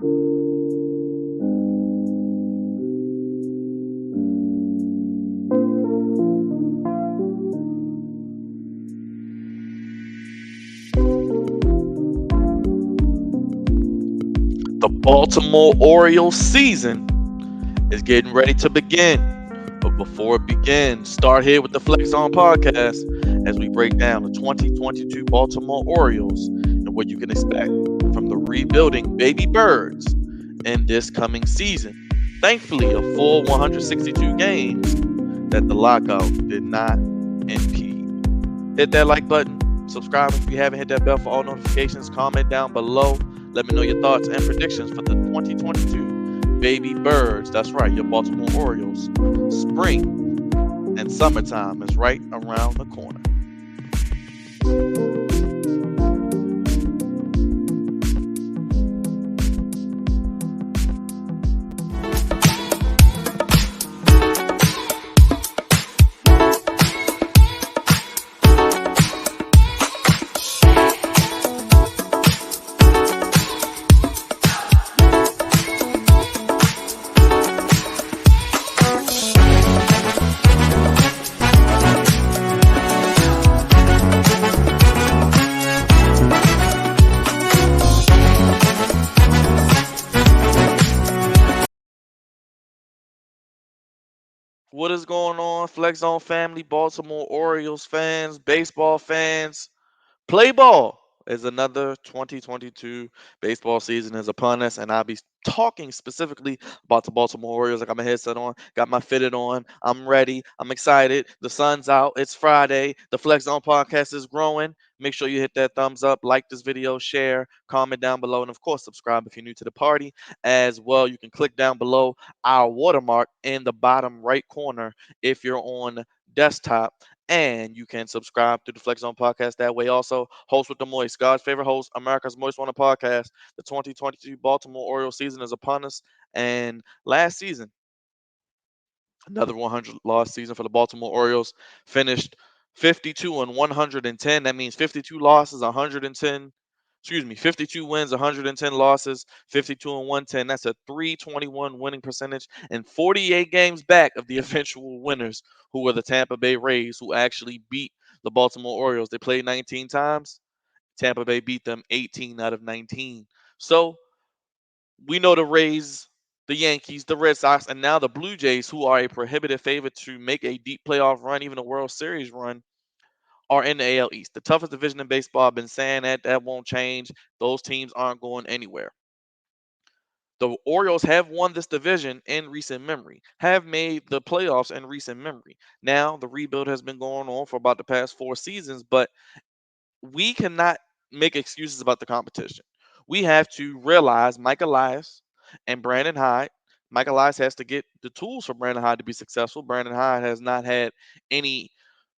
The Baltimore Orioles season is getting ready to begin. But before it begins, start here with the Flex On podcast as we break down the 2022 Baltimore Orioles and what you can expect from the rebuilding Baby Birds in this coming season. Thankfully, a full 162 games that the lockout did not impede. Hit that like button, subscribe if you haven't, hit that bell for all notifications, comment down below. Let me know your thoughts and predictions for the 2022 Baby Birds. That's right, your Baltimore Orioles. Spring and summertime is right around the corner. What is going on, Flex Zone family, Baltimore Orioles fans, baseball fans? Play ball is another 2022 baseball season is upon us, and I'll be talking specifically about the Baltimore Orioles. I got my headset on, got my fitted on. I'm ready. I'm excited. The sun's out. It's Friday. The Flex On podcast is growing. Make sure you hit that thumbs up, like this video, share, comment down below, and of course, subscribe if you're new to the party. As well, you can click down below our watermark in the bottom right corner if you're on desktop, and you can subscribe to the Flex Zone podcast that way. Also, host with the Moist, God's favorite host, America's Most Wanted podcast. The 2022 Baltimore Orioles season is upon us, and last season, another 100 loss season for the Baltimore Orioles, finished 52 and 110. That means 52 losses, 110. Excuse me, 52 wins, 110 losses, 52 and 110. That's a 321 winning percentage, and 48 games back of the eventual winners, who were the Tampa Bay Rays, who actually beat the Baltimore Orioles. They played 19 times. Tampa Bay beat them 18 out of 19. So we know the Rays, the Yankees, the Red Sox, and now the Blue Jays, who are a prohibitive favorite to make a deep playoff run, even a World Series run, are in the AL East. The toughest division in baseball. I've been saying that won't change. Those teams aren't going anywhere. The Orioles have won this division in recent memory, have made the playoffs in recent memory. Now, the rebuild has been going on for about the past 4 seasons, but we cannot make excuses about the competition. We have to realize Mike Elias and Brandon Hyde. Mike Elias has to get the tools for Brandon Hyde to be successful. Brandon Hyde has not had any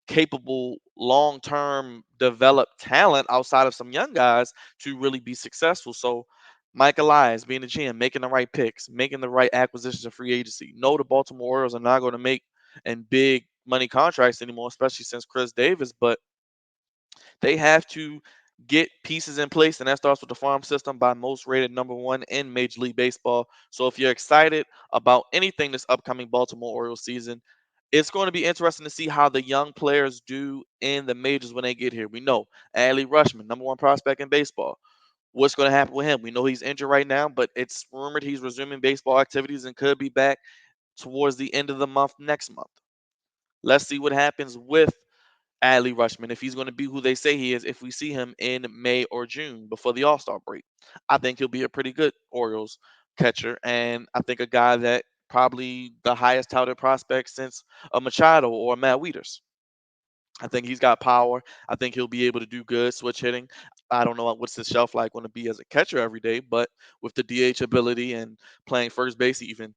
capable long-term developed talent outside of some young guys to really be successful. So Mike Elias being the GM, making the right picks, making the right acquisitions of free agency. No, the Baltimore Orioles are not going to make and big money contracts anymore, especially since Chris Davis, but they have to get pieces in place, and that starts with the farm system by most rated number one in Major League Baseball. So if you're excited about anything this upcoming Baltimore Orioles season, it's going to be interesting to see how the young players do in the majors when they get here. We know Adley Rushman, number one prospect in baseball. What's going to happen with him? We know he's injured right now, but it's rumored he's resuming baseball activities and could be back towards the end of the month next month. Let's see what happens with Adley Rushman, if he's going to be who they say he is, if we see him in May or June before the All Star break. I think he'll be a pretty good Orioles catcher, and I think a guy that probably the highest touted prospect since a Machado or a Matt Wieters. I think he's got power. I think he'll be able to do good switch hitting. I don't know what's his shelf life going to be as a catcher every day, but with the DH ability and playing first base even,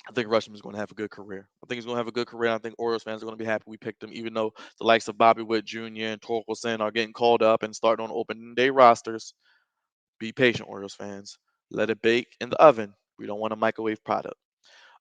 I think Rushman's going to have a good career. I think he's going to have a good career. I think Orioles fans are going to be happy we picked him, even though the likes of Bobby Witt Jr. and Torkelson are getting called up and starting on opening day rosters. Be patient, Orioles fans. Let it bake in the oven. We don't want a microwave product.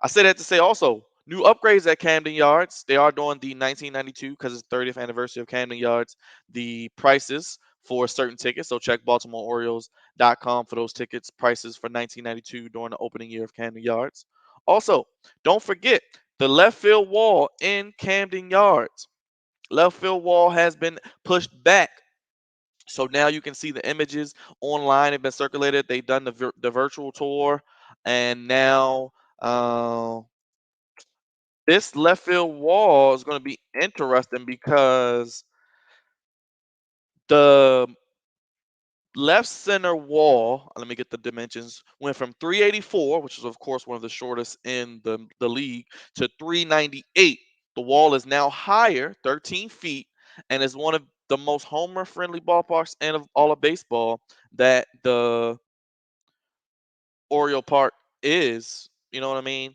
I say that to say also new upgrades at Camden Yards. They are doing the 1992 because it's 30th anniversary of Camden Yards. The prices for certain tickets. So check BaltimoreOrioles.com for those tickets prices for 1992 during the opening year of Camden Yards. Also, don't forget the left field wall in Camden Yards. Left field wall has been pushed back. So now you can see the images online have been circulated. They've done the virtual tour, and now this left field wall is going to be interesting because the left center wall, let me get the dimensions, went from 384, which is of course one of the shortest in the league, to 398. The wall is now higher, 13 feet, and is one of the most homer friendly ballparks in of all of baseball that the Oriole Park is. You know what I mean?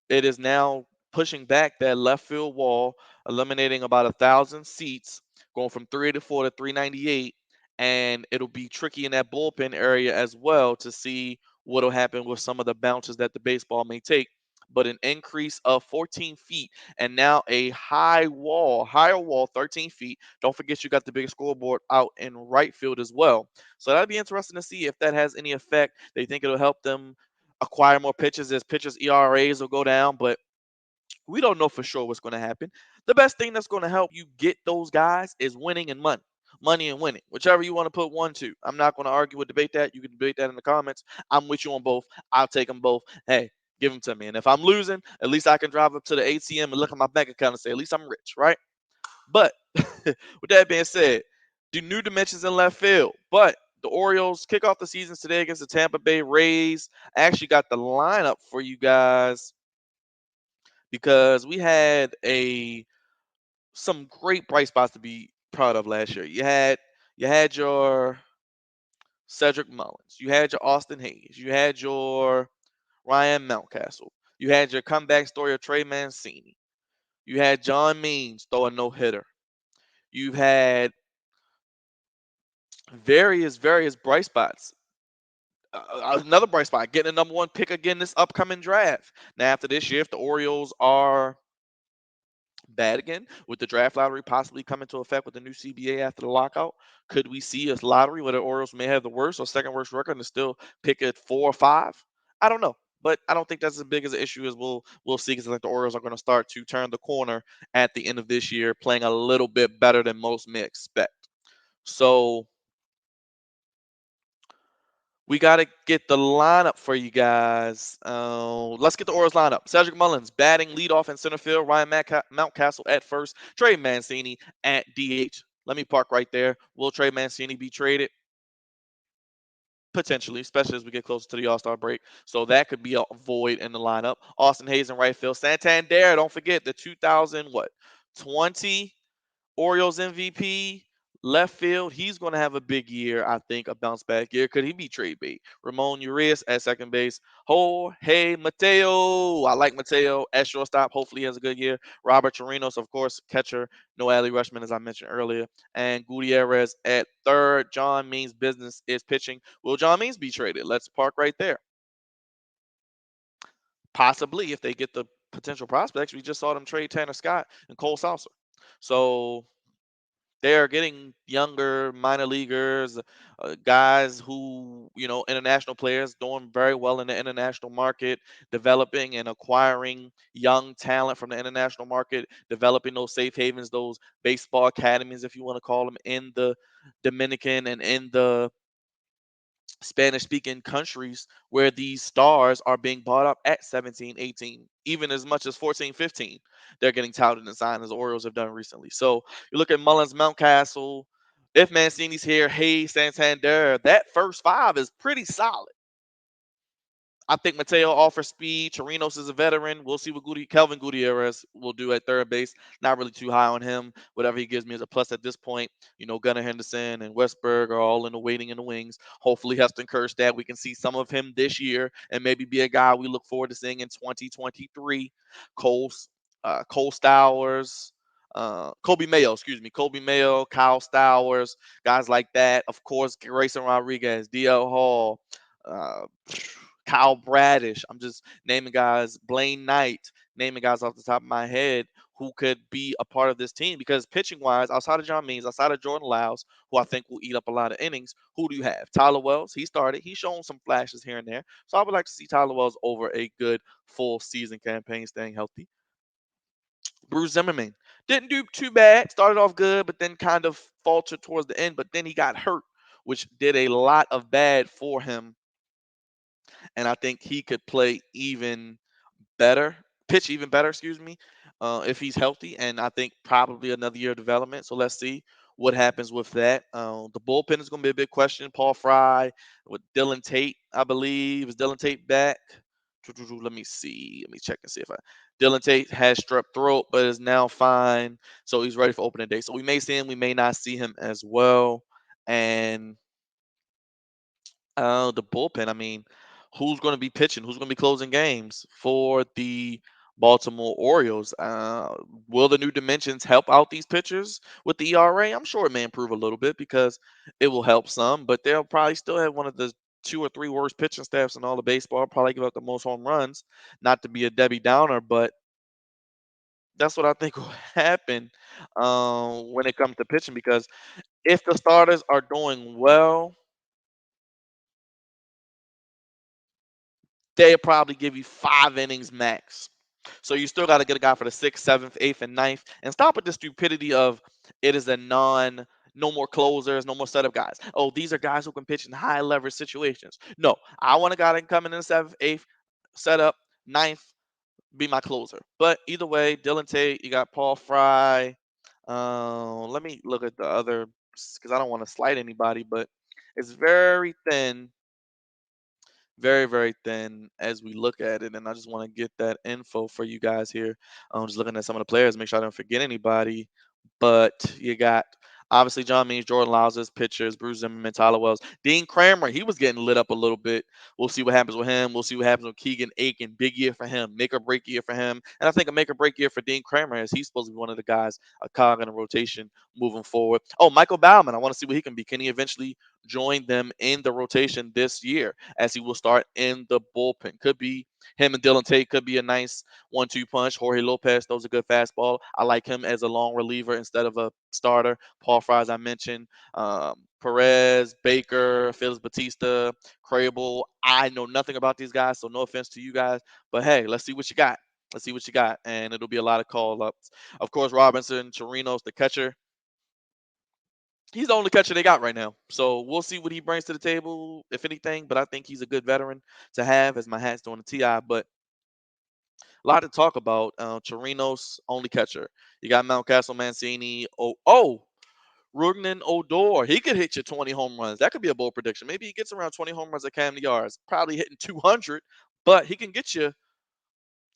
It is now pushing back that left field wall, eliminating about 1,000 seats, going from 384 to 398, and it'll be tricky in that bullpen area as well to see what'll happen with some of the bounces that the baseball may take. But an increase of 14 feet and now a higher wall, 13 feet. Don't forget you got the big scoreboard out in right field as well. So that'd be interesting to see if that has any effect. They think it'll help them acquire more pitches as pitchers' ERAs will go down, but we don't know for sure what's going to happen. The best thing that's going to help you get those guys is winning and money. Money and winning, whichever you want to put one to. I'm not going to argue or debate that. You can debate that in the comments. I'm with you on both. I'll take them both. Hey, give them to me. And if I'm losing, at least I can drive up to the ATM and look at my bank account and say, at least I'm rich, right? But with that being said, do new dimensions in left field. But the Orioles kick off the season today against the Tampa Bay Rays. I actually got the lineup for you guys because we had a some great bright spots to be proud of last year. You had your Cedric Mullins, you had your Austin Hayes, you had your Ryan Mountcastle, you had your comeback story of Trey Mancini, you had John Means throw a no hitter. You've had various bright spots. Another bright spot, getting a number one pick again this upcoming draft. Now, after this year, if the Orioles are bad again, with the draft lottery possibly coming into effect with the new CBA after the lockout, could we see a lottery where the Orioles may have the worst or second worst record and still pick at 4 or 5? I don't know. But I don't think that's as big as an issue as we'll see because I think the Orioles are going to start to turn the corner at the end of this year, playing a little bit better than most may expect. So we got to get the lineup for you guys. Let's get the Orioles lineup. Cedric Mullins batting leadoff in center field. Ryan Mountcastle at first. Trey Mancini at DH. Let me park right there. Will Trey Mancini be traded? Potentially, especially as we get closer to the All-Star break. So that could be a void in the lineup. Austin Hayes in right field. Santander, don't forget the 2000 what 20 Orioles MVP, left field. He's going to have a big year, I think, a bounce back year. Could he be trade bait? Ramon Urias at second base. Jorge Mateo. I like Mateo at shortstop. Hopefully, he has a good year. Robert Chirinos, of course, catcher. Noelle Rushman, as I mentioned earlier. And Gutierrez at third. John Means business is pitching. Will John Means be traded? Let's park right there. Possibly, if they get the potential prospects. We just saw them trade Tanner Scott and Cole Saucer. So they are getting younger minor leaguers, guys who, international players doing very well in the international market, developing and acquiring young talent from the international market, developing those safe havens, those baseball academies, if you want to call them, in the Dominican and in the Spanish speaking countries where these stars are being bought up at 17, 18, even as much as 14, 15. They're getting touted and signed as the Orioles have done recently. So you look at Mullins, Mountcastle, if Mancini's here, Hayes, Santander, that first five is pretty solid. I think Mateo offers speed. Chirinos is a veteran. We'll see what Kelvin Gutierrez will do at third base. Not really too high on him. Whatever he gives me is a plus at this point. Gunnar Henderson and Westberg are all in the waiting in the wings. Hopefully, Heston Kjerstad, we can see some of him this year and maybe be a guy we look forward to seeing in 2023. Cole, Cole Stowers. Kobe Mayo, excuse me, Kobe Mayo, Kyle Stowers, guys like that. Of course, Grayson Rodriguez, DL Hall, uh, Kyle Bradish. I'm just naming guys. Blaine Knight, naming guys off the top of my head who could be a part of this team. Because pitching wise, outside of John Means, outside of Jordan Lyles, who I think will eat up a lot of innings, who do you have? Tyler Wells, he started. He's shown some flashes here and there. So I would like to see Tyler Wells over a good full season campaign, staying healthy. Bruce Zimmerman didn't do too bad. Started off good, but then kind of faltered towards the end. But then he got hurt, which did a lot of bad for him. And I think he could play even better, pitch even better, excuse me, if he's healthy. And I think probably another year of development. So let's see what happens with that. The bullpen is going to be a big question. Paul Fry with Dylan Tate, I believe. Is Dylan Tate back? Let me see. Let me check and see if I. Dylan Tate has strep throat, but is now fine. So he's ready for opening day. So we may see him, we may not see him as well. And the bullpen. I mean, who's going to be pitching? Who's going to be closing games for the Baltimore Orioles? Will the new dimensions help out these pitchers with the ERA? I'm sure it may improve a little bit because it will help some, but they'll probably still have one of the two or three worst pitching staffs in all of baseball. Probably give up the most home runs. Not to be a Debbie Downer, but that's what I think will happen when it comes to pitching. Because if the starters are doing well, they'll probably give you 5 innings max. So you still got to get a guy for the sixth, seventh, eighth, and ninth, and stop with the stupidity of it is a no more closers, no more setup guys. Oh, these are guys who can pitch in high leverage situations. No, I want a guy that can come in the seventh, eighth, setup, ninth, be my closer. But either way, Dylan Tate, you got Paul Fry. Let me look at the other because I don't want to slight anybody, but it's very thin, very, very thin as we look at it. And I just want to get that info for you guys here. Just looking at some of the players, make sure I don't forget anybody. But you got obviously John Means, Jordan Lyles, pitchers, Bruce Zimmerman, Tyler Wells, Dean Kramer. He was getting lit up a little bit. We'll see what happens with him. We'll see what happens with Keegan Aiken. Big year for him, make or break year for him. And I think a make or break year for Dean Kramer as he's supposed to be one of the guys, a cog in the rotation moving forward. Oh, Michael Bauman. I want to see what he can be. Can he eventually join them in the rotation this year as he will start in the bullpen? Could be him and Dylan Tate could be a nice 1-2 punch. Jorge Lopez throws a good fastball. I like him as a long reliever instead of a starter. Paul Fry, as I mentioned, Perez, Baker, Felix Batista, Crable. I know nothing about these guys, so no offense to you guys, but hey, let's see what you got. Let's see what you got, and it'll be a lot of call ups. Of course, Robinson, Chirinos, the catcher. He's the only catcher they got right now. So we'll see what he brings to the table, if anything. But I think he's a good veteran to have as my hat's doing the TI. But a lot to talk about. Chirinos, only catcher. You got Mountcastle, Mancini. Rugnan Odor. He could hit you 20 home runs. That could be a bold prediction. Maybe he gets around 20 home runs at Camden Yards. Probably hitting 200, but he can get you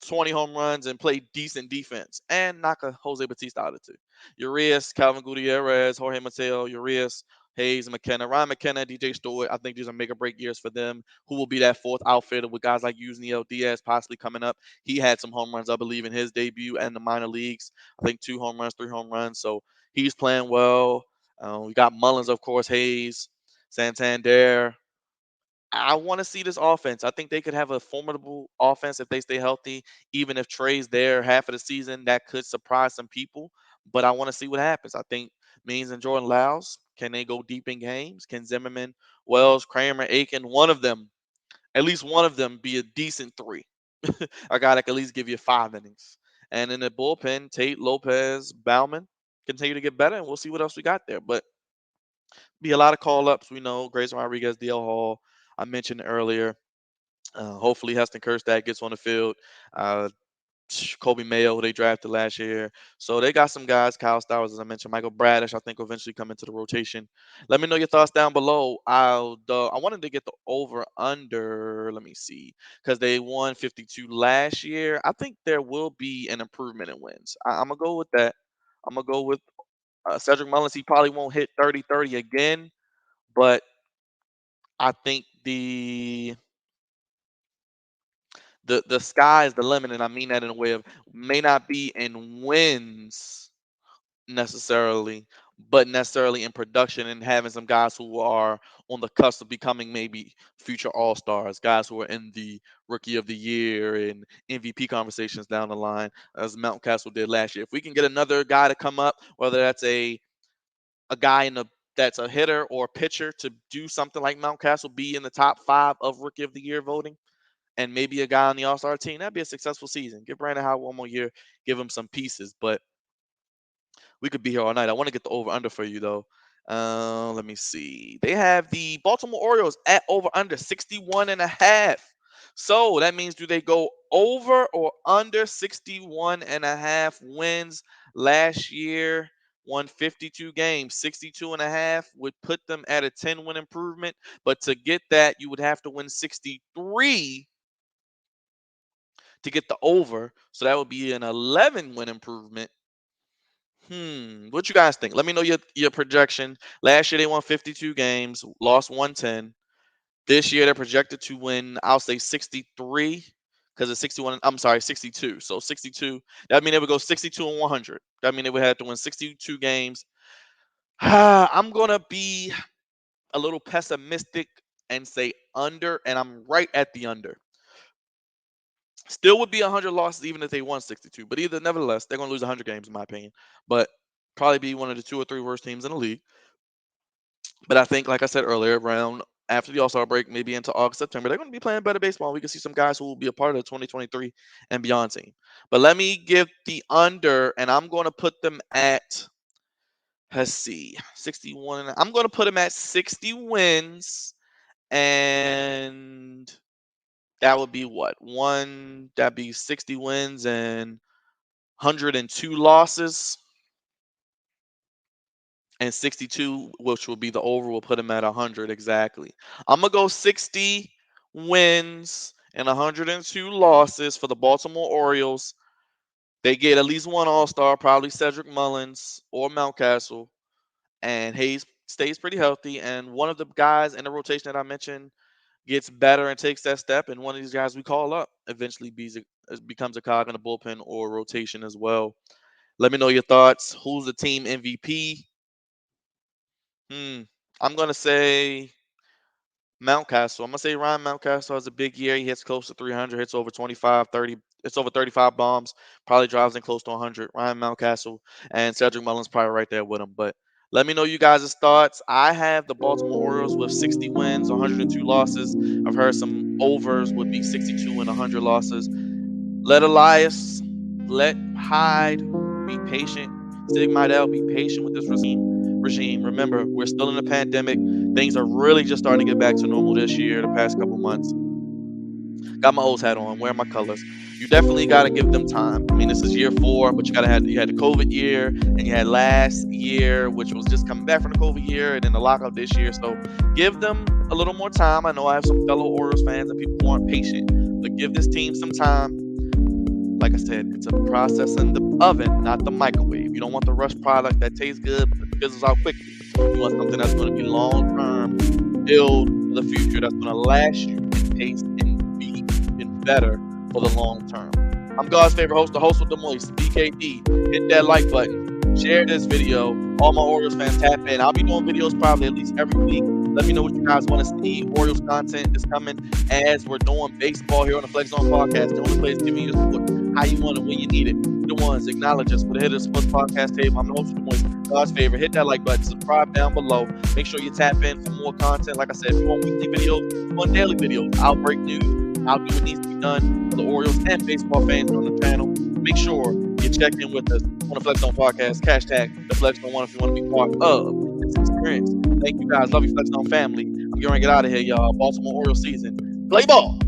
20 home runs and play decent defense and knock a Jose Batista out of two. Urias, Calvin Gutierrez, Jorge Mateo, Urias, Hayes, McKenna, Ryan McKenna, DJ Stewart. I think these are make or break years for them. Who will be that fourth outfielder with guys like Yusniel Diaz possibly coming up? He had some home runs, I believe, in his debut and the minor leagues. I think 2 home runs, 3 home runs. So he's playing well. We got Mullins, of course, Hayes, Santander. I want to see this offense. I think they could have a formidable offense if they stay healthy. Even if Trey's there half of the season, that could surprise some people. But I want to see what happens. I think Means and Jordan Lyles, can they go deep in games? Can Zimmerman, Wells, Kramer, Aiken, one of them, at least one of them, be a decent three? A guy that can at least give you 5 innings. And in the bullpen, Tate, Lopez, Bauman continue to get better, and we'll see what else we got there. But be a lot of call ups. We know Grayson Rodriguez, DL Hall, I mentioned earlier. Hopefully, Heston Kjerstad gets on the field. Uh, Kobe Mayo, who they drafted last year. So they got some guys. Kyle Stowers, as I mentioned. Michael Bradish, I think, will eventually come into the rotation. Let me know your thoughts down below. I wanted to get the over under. Let me see, because they won 52 last year. I think there will be an improvement in wins. I'm gonna go with that. I'm gonna go with Cedric Mullins. He probably won't hit 30-30 again, but I think the sky is the limit, and I mean that in a way of may not be in wins necessarily, but necessarily in production and having some guys who are on the cusp of becoming maybe future all stars, guys who are in the rookie of the year and MVP conversations down the line, as Mountcastle did last year. If we can get another guy to come up, whether that's a guy in the that's a hitter or a pitcher to do something like Mountcastle, be in the top 5 of rookie of the year voting, and maybe a guy on the All Star team, that'd be a successful season. Give Brandon Howard one more year, give him some pieces, but we could be here all night. I want to get the over under for you though. Let me see. They have the Baltimore Orioles at over under 61 and a half. So that means do they go over or under 61 and a half wins? Last year won 52 games. 62 and a half would put them at a 10-win improvement, but to get that you would have to win 63 to get the over. So that would be an 11-win improvement. What you guys think? Let me know your projection. Last year they won 52 games, lost 110. This year they're projected to win, I'll say 63 because it's 61. I'm sorry, 62. So 62. That mean they would go 62 and 100. That mean they would have to win 62 games. I'm gonna be a little pessimistic and say under, and I'm right at the under. Still would be 100 losses even if they won 62. But either, nevertheless, they're going to lose 100 games in my opinion. But probably be one of the 2 or 3 worst teams in the league. But I think, like I said earlier, around after the All Star break, maybe into August, September, they're going to be playing better baseball. We can see some guys who will be a part of the 2023 and beyond team. But let me give the under, and I'm going to put them at, let's see, 61. I'm going to put them at 60 wins, and that would be what? That'd be 60 wins and 102 losses, and 62, which will be the over, will put him at 100 exactly. I'm gonna go 60 wins and 102 losses for the Baltimore Orioles. They get at least one All Star, probably Cedric Mullins or Mountcastle, and Hayes stays pretty healthy. And one of the guys in the rotation that I mentioned gets better and takes that step, and one of these guys we call up eventually becomes a cog in the bullpen or rotation as well. Let me know your thoughts. Who's the team MVP? Hmm. I'm gonna say Mountcastle. I'm gonna say Ryan Mountcastle has a big year. He hits close to 300, hits over 25, 30. It's over 35 bombs. Probably drives in close to 100. Ryan Mountcastle and Cedric Mullins probably right there with him. But let me know you guys' thoughts. I have the Baltimore Orioles with 60 wins, 102 losses. I've heard some overs would be 62 and 100 losses. Let Elias, let Hyde be patient. Sig Meidel, be patient with this regime. Remember, we're still in a pandemic. Things are really just starting to get back to normal this year, the past couple months. Got my O's hat on, wearing my colors. You definitely got to give them time. I mean, this is year 4, but you had the COVID year, and you had last year, which was just coming back from the COVID year, and then the lockout this year. So give them a little more time. I know I have some fellow Orioles fans and people who aren't patient, but give this team some time. Like I said, it's a process in the oven, not the microwave. You don't want the rush product that tastes good but fizzles out quickly. You want something that's going to be long term, build for the future, that's going to last you and taste and be even better for the long term. I'm God's favorite host, the host with the moist, BKD. Hit that like button, share this video. All my Orioles fans, tap in. I'll be doing videos probably at least every week. Let me know what you guys want to see. Orioles content is coming as we're doing baseball here on the Flex Zone podcast. The only place giving you support how you want it when you need it. The ones acknowledge us for the Hitters Sports Podcast table. I'm the host of the Moist, God's favorite. Hit that like button, subscribe down below. Make sure you tap in for more content. Like I said, if you want weekly videos, if you want daily videos, I'll break news. I'll do what needs to be done for the Orioles and baseball fans on the channel. Make sure you check in with us on the Flex Zone Podcast. Hashtag the Flex Zone One if you want to be part of this experience. Thank you guys. Love you, Flex Zone family. I'm going to get out of here, y'all. Baltimore Orioles season. Play ball.